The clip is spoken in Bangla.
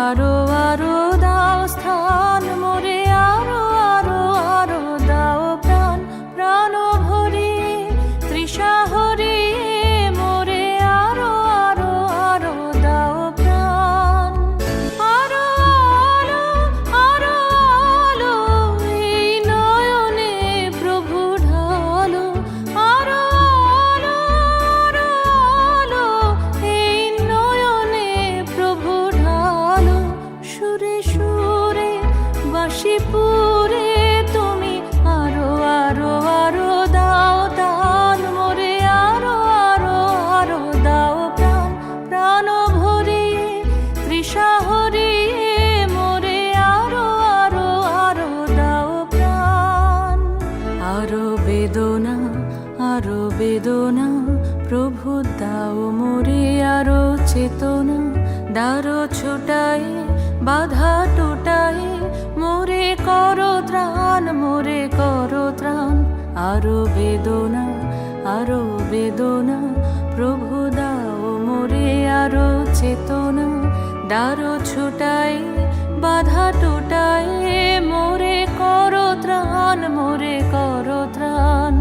আরো আরো দাও স্থান মোরে, আরো আরো আরো দাও প্রাণ, প্রাণ ভরিয়ে তৃষা হরিয়ে মোরে, আরো আরো আরো দাও প্রাণ। আরো আলো আরো আলো এই নয়নে প্রভু ঢালো, আরো আলো আরো আলো এই নয়নে প্রভু ঢালো। সুরে সুরে বাঁশিপুরে তুমি আরো আরো আরো দাও দান মোরে, আরো আরো আরো দাও প্রাণ, প্রাণ ভরিয়ে তৃষা হরিয়ে মোরে, আরো আরো আরো দাও প্রাণ। আরো বেদনা প্রভু দাও মোরে, আরো চেতনা দারো ছুটাই বাধা টুটাই মোরে করো ত্রাণ, মোরে করো ত্রাণ। আরো বেদনা প্রভু দাও মোরে, আরো চেতনা দারো ছুটাই বাধা টুটাই মোরে করো ত্রাণ, মোরে করো ত্রাণ।